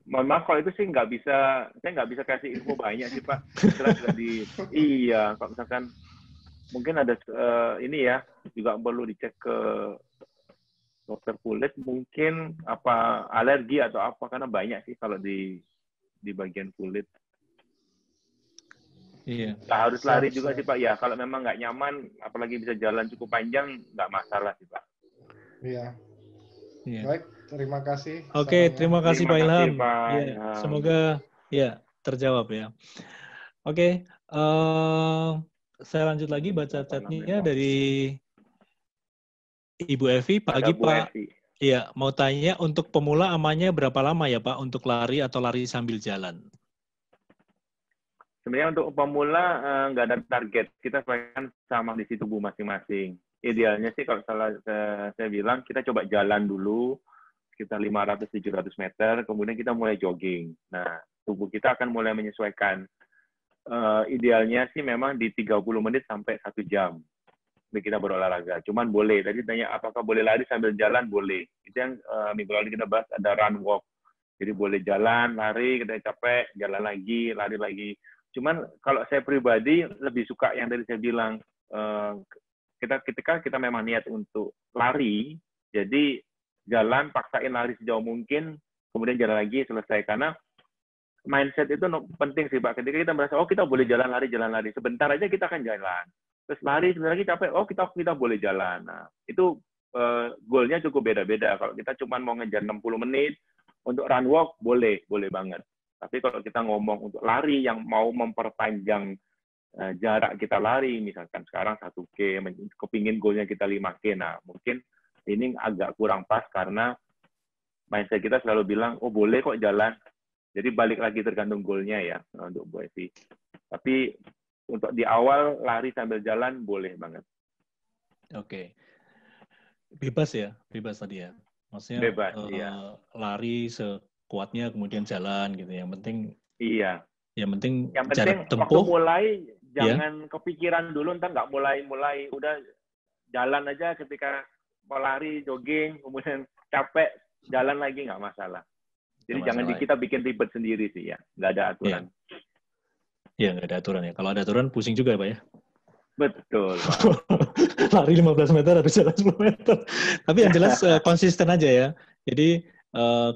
Speaker 2: Mohon maaf kalau itu sih saya nggak bisa kasih info banyak sih, Pak. Iya, kalau misalkan mungkin ada ini ya juga perlu dicek ke dokter kulit, mungkin apa alergi atau apa, karena banyak sih kalau di bagian kulit.
Speaker 1: Iya.
Speaker 2: Harus lari juga sih, Pak. Ya kalau memang nggak nyaman, apalagi bisa jalan cukup panjang, nggak masalah sih, Pak.
Speaker 5: Iya. Baik, terima kasih.
Speaker 1: Oke, terima kasih Pak Ilham.
Speaker 2: Ya,
Speaker 1: semoga ya terjawab ya. Oke, saya lanjut lagi baca chatnya dari Ibu Evi. Pagi Pak. Iya, mau tanya untuk pemula amannya berapa lama ya Pak untuk lari atau lari sambil jalan?
Speaker 2: Sebenarnya untuk pemula nggak ada target. Kita sesuaikan sama kondisi tubuh masing-masing. Idealnya sih kalau saya bilang kita coba jalan dulu sekitar 500-700 meter, kemudian kita mulai jogging. Nah, tubuh kita akan mulai menyesuaikan. Idealnya sih memang di 30 menit sampai 1 jam kita berolahraga. Cuman boleh. Tadi tanya apakah boleh lari sambil jalan? Boleh. Itu yang minggu lalu kita bahas, ada run walk. Jadi boleh jalan, lari, kita capek, jalan lagi, lari lagi. Cuman kalau saya pribadi lebih suka yang tadi saya bilang, ketika kita memang niat untuk lari, Jadi jalan, paksain lari sejauh mungkin, kemudian jalan lagi, selesai. Karena mindset itu penting sih Pak. Ketika kita merasa, oh kita boleh jalan lari, sebentar aja kita akan jalan. Terus lari, sebentar lagi capek, oh kita boleh jalan. Nah, itu goalnya cukup beda-beda. Kalau kita cuma mau ngejar 60 menit, untuk run walk boleh banget. Tapi kalau kita ngomong untuk lari yang mau memperpanjang jarak kita lari, misalkan sekarang 1K, kepingin goalnya kita 5K, nah mungkin ini agak kurang pas karena mindset kita selalu bilang, oh boleh kok jalan. Jadi balik lagi tergantung goalnya ya untuk Bu Evi. Tapi untuk di awal lari sambil jalan boleh banget.
Speaker 1: Oke. Bebas tadi ya. Maksudnya
Speaker 2: bebas, iya.
Speaker 1: Lari sekuatnya kemudian jalan gitu. Yang penting
Speaker 2: iya.
Speaker 1: Yang penting
Speaker 2: jarak tempuh. Waktu mulai jangan kepikiran dulu, ntar nggak mulai, udah jalan aja ketika mau lari, jogging, kemudian capek, jalan lagi nggak masalah. Jadi jangan kita bikin ribet sendiri sih ya, nggak ada aturan.
Speaker 1: Iya, nggak ada aturan ya. Kalau ada aturan pusing juga ya Pak ya?
Speaker 2: Betul Pak.
Speaker 1: Lari 15 meter harus jalan 10 meter. Tapi yang jelas konsisten aja ya. Jadi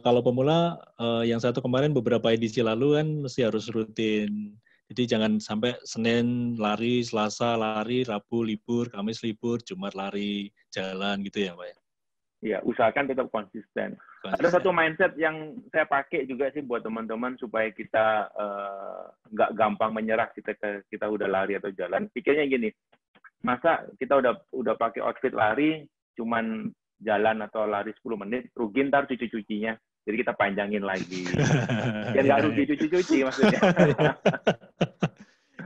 Speaker 1: kalau pemula yang satu kemarin beberapa edisi lalu kan mesti harus rutin. Jadi jangan sampai Senin lari, Selasa lari, Rabu libur, Kamis libur, Jumat lari, jalan gitu ya Pak ya?
Speaker 2: Iya, usahakan tetap konsisten. Ada satu mindset yang saya pakai juga sih buat teman-teman supaya kita nggak gampang menyerah kita udah lari atau jalan. Pikirnya gini, masa kita udah pakai outfit lari, cuman jalan atau lari 10 menit, rugi ntar cuci-cucinya. Jadi kita panjangin lagi. Biar nggak rugi cuci-cuci maksudnya.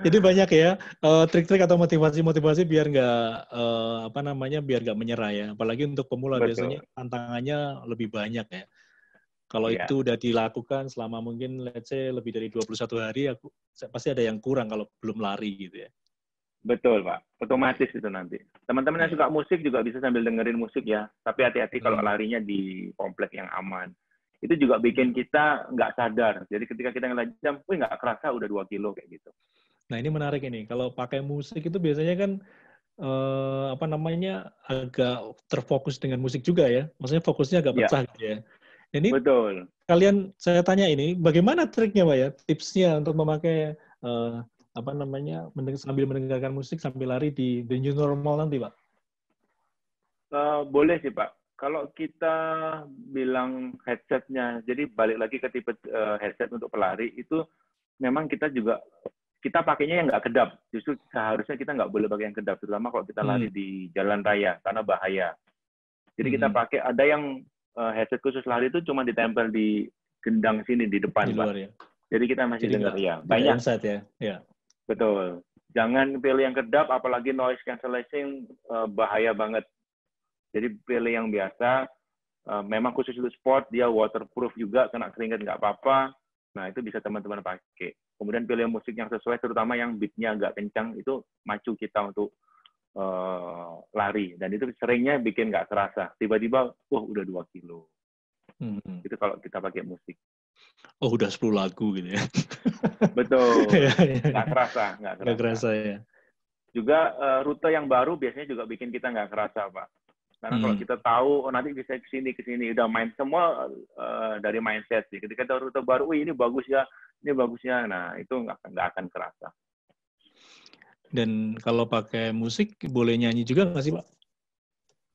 Speaker 1: Jadi banyak ya trik-trik atau motivasi-motivasi biar nggak biar nggak menyerah ya. Apalagi untuk pemula biasanya tantangannya lebih banyak ya. Kalau itu udah dilakukan selama mungkin let's say lebih dari 21 hari, pasti ada yang kurang kalau belum lari gitu ya.
Speaker 2: Betul Pak, otomatis itu nanti. Teman-teman yang suka musik juga bisa sambil dengerin musik ya. Tapi hati-hati kalau larinya di komplek yang aman. Itu juga bikin kita nggak sadar. Jadi ketika kita ngeliat jam, nggak kerasa udah 2 kilo kayak gitu.
Speaker 1: Nah ini menarik ini. Kalau pakai musik itu biasanya kan agak terfokus dengan musik juga ya. Maksudnya fokusnya agak pecah gitu ya. Ini
Speaker 2: betul.
Speaker 1: Kalian saya tanya ini, bagaimana triknya Pak ya? Tipsnya untuk memakai sambil mendengarkan musik sambil lari di the new normal nanti Pak?
Speaker 2: Boleh sih Pak. Kalau kita bilang headsetnya, jadi balik lagi ke tipe headset untuk pelari itu memang kita pakainya yang nggak kedap. Justru seharusnya kita nggak boleh pakai yang kedap, terutama kalau kita lari di jalan raya, karena bahaya. Jadi kita pakai, ada yang headset khusus lari itu cuma ditempel di gendang sini, di depan, di luar, Pak. Ya? Jadi kita masih dengar ya. Banyak.
Speaker 1: Inside, ya. Yeah.
Speaker 2: Betul. Jangan pilih yang kedap, apalagi noise cancellation, bahaya banget. Jadi pilih yang biasa, memang khusus untuk sport, dia waterproof juga, kena keringat nggak apa-apa. Nah, itu bisa teman-teman pakai. Kemudian pilih musik yang sesuai, terutama yang beat-nya agak kencang, itu macu kita untuk lari. Dan itu seringnya bikin nggak terasa. Tiba-tiba, udah 2 kilo. Itu kalau kita pakai musik.
Speaker 1: Oh, udah 10 lagu gitu ya.
Speaker 2: Betul. Nggak kerasa.
Speaker 1: Nggak kerasa ya.
Speaker 2: Juga rute yang baru biasanya juga bikin kita nggak kerasa, Pak. Karena kalau kita tahu, nanti bisa ke sini, udah main semua dari mindset sih. Ketika ada rute baru, ini bagus ya, nah itu nggak akan kerasa.
Speaker 1: Dan kalau pakai musik, boleh nyanyi juga nggak sih, Pak?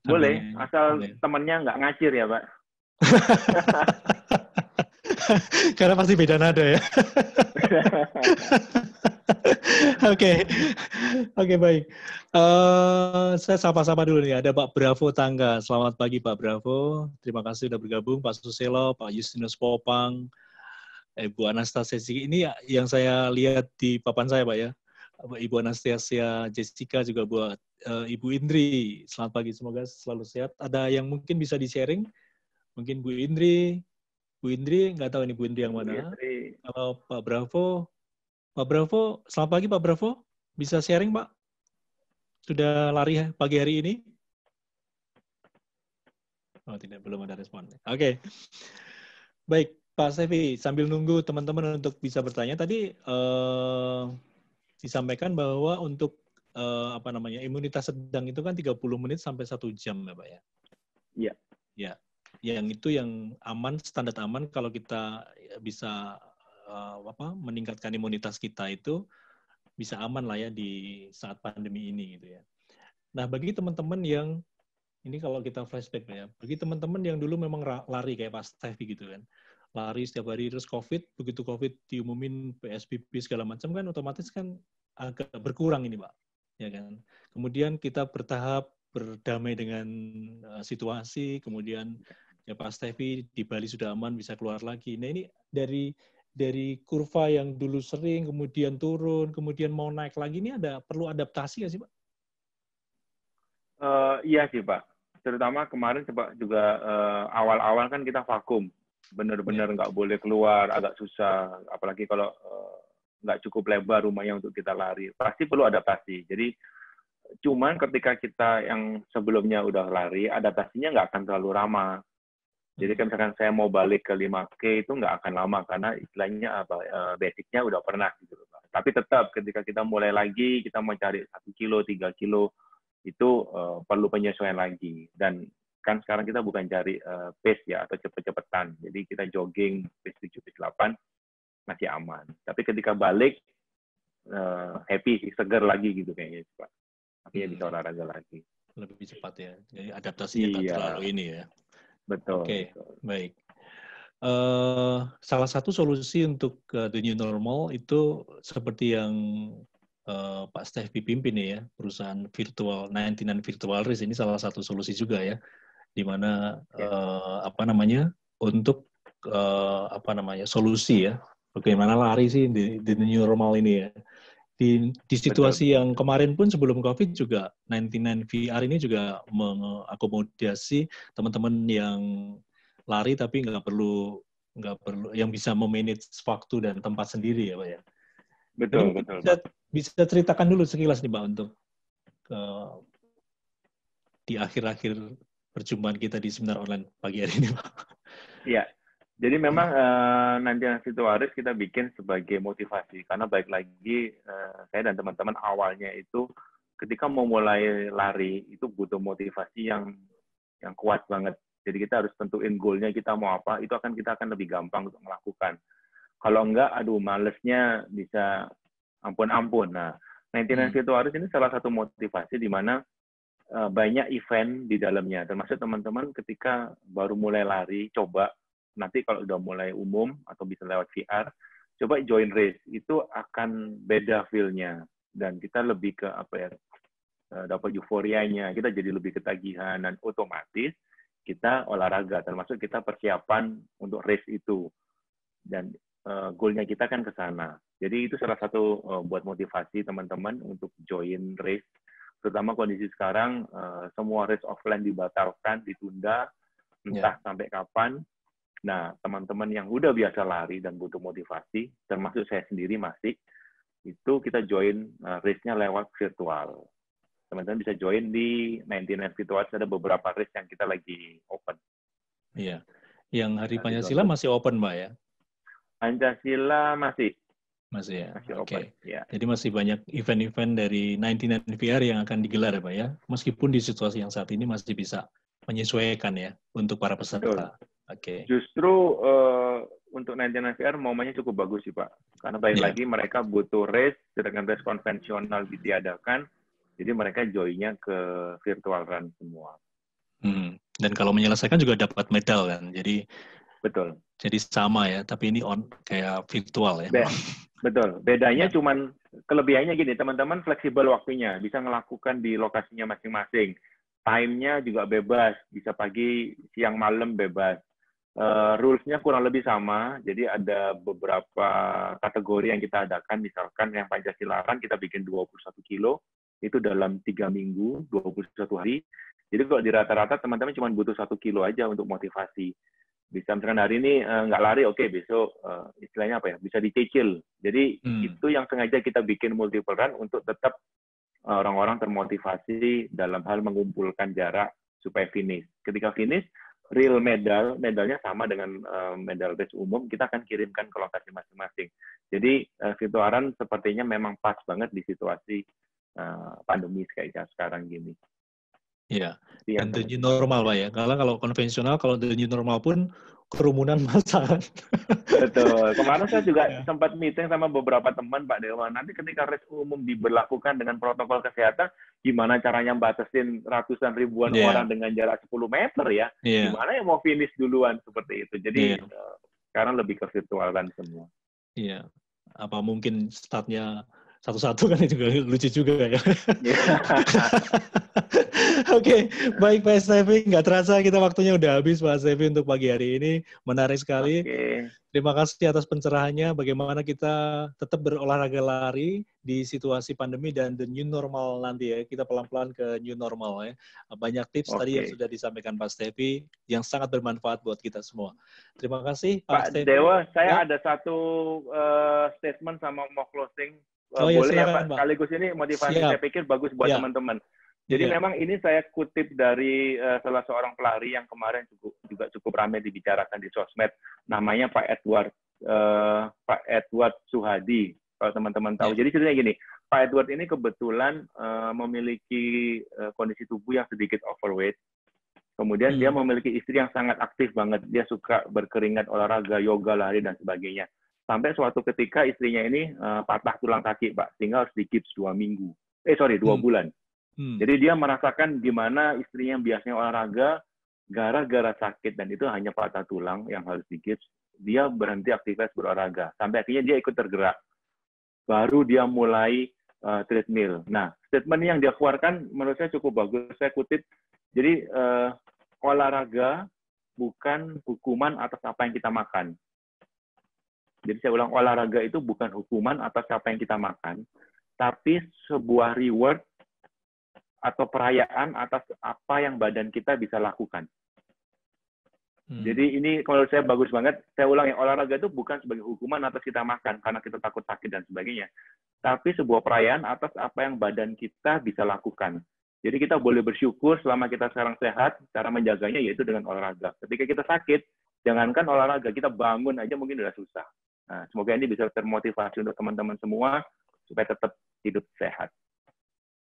Speaker 2: Boleh, asal temennya nggak ngacir ya, Pak.
Speaker 1: Karena pasti beda nada ya. Oke, baik. Saya sapa-sapa dulu nih. Ada Pak Bravo Tangga. Selamat pagi Pak Bravo. Terima kasih sudah bergabung. Pak Susilo, Pak Justinus Popang, Ibu Anastasia. Ini yang saya lihat di papan saya Pak ya. Ibu Anastasia Jessica juga buat Ibu Indri. Selamat pagi. Semoga selalu sehat. Ada yang mungkin bisa di-sharing? Mungkin Bu Indri, nggak tahu ini Bu Indri yang mana. Kalau Pak Bravo, selamat pagi Pak Bravo. Bisa sharing Pak? Sudah lari pagi hari ini? Oh tidak, belum ada respon. Oke. Baik, Pak Sevi, sambil nunggu teman-teman untuk bisa bertanya, tadi disampaikan bahwa untuk imunitas sedang itu kan 30 menit sampai 1 jam ya Pak ya?
Speaker 2: Iya.
Speaker 1: Ya, yang itu yang aman, standar aman kalau kita bisa meningkatkan imunitas kita itu bisa aman lah ya di saat pandemi ini gitu ya. Nah, bagi teman-teman yang ini kalau kita flashback ya, bagi teman-teman yang dulu memang lari kayak Pak Stevi gitu kan, lari setiap hari terus COVID, begitu COVID diumumin PSBB segala macam kan, otomatis kan agak berkurang ini Pak, ya kan. Kemudian kita bertahap berdamai dengan situasi, kemudian ya Pak Stevi di Bali sudah aman bisa keluar lagi. Nah ini dari kurva yang dulu sering kemudian turun, kemudian mau naik lagi ini perlu adaptasi nggak sih Pak?
Speaker 2: Iya sih Pak. Terutama kemarin juga awal-awal kan kita vakum, benar-benar nggak boleh keluar, agak susah. Apalagi kalau nggak cukup lebar rumahnya untuk kita lari. Pasti perlu adaptasi. Jadi cuman ketika kita yang sebelumnya udah lari, adaptasinya nggak akan terlalu lama. Jadi kan misalkan saya mau balik ke 5K itu nggak akan lama karena istilahnya basicnya udah pernah gitu. Tapi tetap ketika kita mulai lagi, kita mau cari 1 kilo, 3 kilo, itu perlu penyesuaian lagi. Dan kan sekarang kita bukan cari pace ya atau cepet-cepetan. Jadi kita jogging pace 7, pace 8 masih aman. Tapi ketika balik happy, seger lagi gitu kayaknya Pak. Artinya bisa olahraga lagi.
Speaker 1: Lebih cepat ya. Jadi adaptasinya nggak terlalu ini ya.
Speaker 2: Betul.
Speaker 1: Oke, baik. Salah satu solusi untuk the new normal itu seperti yang Pak Stevi pimpin ya, perusahaan virtual 99 Virtual Race ini salah satu solusi juga ya, di mana untuk solusi ya, bagaimana lari sih di new normal ini ya. Di situasi yang kemarin pun sebelum COVID juga 99 VR ini juga mengakomodasi teman-teman yang lari tapi nggak perlu yang bisa memanage waktu dan tempat sendiri ya Pak ya.
Speaker 2: Betul.
Speaker 1: Bisa ceritakan dulu sekilas nih Pak untuk di akhir-akhir perjumpaan kita di seminar online pagi hari ini Pak.
Speaker 2: Iya. Jadi memang nanti Virtual Race kita bikin sebagai motivasi karena baik lagi saya dan teman-teman awalnya itu ketika mau mulai lari itu butuh motivasi yang kuat banget. Jadi kita harus tentuin goalnya kita mau apa, itu kita akan lebih gampang untuk melakukan. Kalau enggak, malesnya bisa ampun-ampun. Nah, 99 Virtual Race ini salah satu motivasi di mana banyak event di dalamnya, termasuk teman-teman ketika baru mulai lari, coba nanti kalau udah mulai umum atau bisa lewat VR, coba join race, itu akan beda feel-nya. Dan kita lebih ke dapat euforianya, kita jadi lebih ketagihan, dan otomatis kita olahraga, termasuk kita persiapan untuk race itu. Dan goal-nya kita kan ke sana. Jadi itu salah satu buat motivasi teman-teman untuk join race. Terutama kondisi sekarang, semua race offline dibatalkan, ditunda, entah sampai kapan. Nah, teman-teman yang udah biasa lari dan butuh motivasi, termasuk saya sendiri masih, itu kita join race-nya lewat virtual. Teman-teman bisa join di 99 Virtual, ada beberapa race yang kita lagi open.
Speaker 1: Iya. Yang Hari Pancasila masih open, Mbak ya?
Speaker 2: Pancasila masih.
Speaker 1: Masih ya?
Speaker 2: Masih
Speaker 1: Oke.
Speaker 2: open. Ya.
Speaker 1: Jadi masih banyak event-event dari 99 VR yang akan digelar ya, Pak ya? Meskipun di situasi yang saat ini masih bisa menyesuaikan ya untuk para peserta. Oke.
Speaker 2: Justru untuk 99 VR momennya cukup bagus sih Pak. Karena balik lagi mereka butuh race, sedangkan race konvensional ditiadakan, jadi mereka join-nya ke virtual run semua.
Speaker 1: Dan kalau menyelesaikan juga dapat medal kan, jadi
Speaker 2: betul.
Speaker 1: Jadi sama ya, tapi ini kayak virtual ya.
Speaker 2: Betul. Bedanya cuman kelebihannya gini, teman-teman fleksibel waktunya, bisa melakukan di lokasinya masing-masing. Time-nya juga bebas, bisa pagi, siang, malam bebas. Rules-nya kurang lebih sama, jadi ada beberapa kategori yang kita adakan, misalkan yang Pancasilaan kita bikin 21 kilo, itu dalam 3 minggu, 21 hari. Jadi kalau di rata-rata teman-teman cuma butuh 1 kilo aja untuk motivasi. Bisa misalkan hari ini nggak lari, oke, besok istilahnya apa ya, bisa dicicil. Jadi itu yang sengaja kita bikin multiple run untuk tetap orang-orang termotivasi dalam hal mengumpulkan jarak supaya finish. Ketika finish, real medalnya sama dengan medal race umum, kita akan kirimkan ke lokasi masing-masing. Jadi virtual run sepertinya memang pas banget di situasi pandemi kayak sekarang gini.
Speaker 1: Iya. Dan the new normal, Pak ya. Kalau konvensional, kalau the new normal pun kerumunan masalah.
Speaker 2: Betul. Kemarin saya juga sempat meeting sama beberapa teman, Pak Dewa. Nanti ketika race umum diberlakukan dengan protokol kesehatan, gimana caranya batasin ratusan ribuan orang dengan jarak 10 meter ya? Gimana yang mau finish duluan seperti itu? Jadi sekarang lebih ke virtual kan semua.
Speaker 1: Iya. Apa mungkin startnya satu-satu kan juga lucu juga ya. Oke, baik Pak Stevi, nggak terasa kita waktunya udah habis Pak Stevi untuk pagi hari ini. Menarik sekali. Terima kasih atas pencerahannya bagaimana kita tetap berolahraga lari di situasi pandemi dan the new normal nanti ya. Kita pelan-pelan ke new normal ya. Banyak tips tadi yang sudah disampaikan Pak Stevi yang sangat bermanfaat buat kita semua. Terima kasih Pak Stevi.
Speaker 2: Dewa, saya ada satu statement sama mau closing. Boleh silakan, ya Pak? Sekaligus ini motivasi saya pikir bagus buat teman-teman. Jadi memang ini saya kutip dari salah seorang pelari yang kemarin juga cukup ramai dibicarakan di sosmed. Namanya Pak Edward Suhadi, kalau teman-teman tahu. Jadi ceritanya gini, Pak Edward ini kebetulan memiliki kondisi tubuh yang sedikit overweight. Kemudian dia memiliki istri yang sangat aktif banget. Dia suka berkeringat, olahraga, yoga, lari, dan sebagainya. Sampai suatu ketika istrinya ini patah tulang kaki, Pak. Sehingga harus digips 2 bulan. Jadi dia merasakan gimana istrinya yang biasanya olahraga, gara-gara sakit, dan itu hanya patah tulang yang harus digips, dia berhenti aktivitas berolahraga. Sampai akhirnya dia ikut tergerak. Baru dia mulai treadmill. Nah, statement yang dia keluarkan menurut saya cukup bagus. Saya kutip, jadi olahraga bukan hukuman atas apa yang kita makan. Jadi saya ulang, olahraga itu bukan hukuman atas apa yang kita makan, tapi sebuah reward atau perayaan atas apa yang badan kita bisa lakukan. Jadi ini menurut saya bagus banget. Saya ulang ya, olahraga itu bukan sebagai hukuman atas kita makan karena kita takut sakit dan sebagainya, tapi sebuah perayaan atas apa yang badan kita bisa lakukan. Jadi kita boleh bersyukur selama kita sekarang sehat, cara menjaganya yaitu dengan olahraga. Ketika kita sakit, jangankan olahraga, kita bangun aja mungkin udah susah. Nah, semoga ini bisa termotivasi untuk teman-teman semua supaya tetap hidup sehat.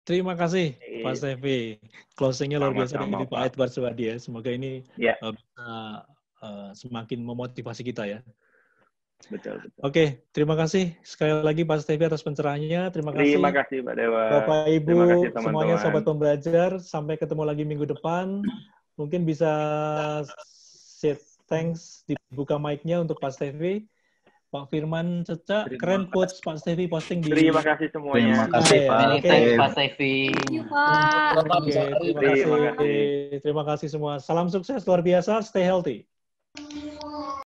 Speaker 1: Terima kasih Pak Stevi. Closing-nya luar biasa dari Pak Edward Suhadi ya. Semoga ini bisa semakin memotivasi kita ya.
Speaker 2: Betul.
Speaker 1: Oke, terima kasih sekali lagi Pak Stevi atas pencerahannya. Terima
Speaker 2: kasih Pak Dewa.
Speaker 1: Bapak Ibu semuanya, Sobat Pembelajar. Sampai ketemu lagi minggu depan. Mungkin bisa say thanks, dibuka mic-nya untuk Pak Stevi. Pak Firman Ceca, keren quotes Pak Stevi posting di...
Speaker 2: Terima kasih semuanya.
Speaker 4: Terima kasih Pak Stevi.
Speaker 1: Terima kasih semua. Salam sukses luar biasa, stay healthy.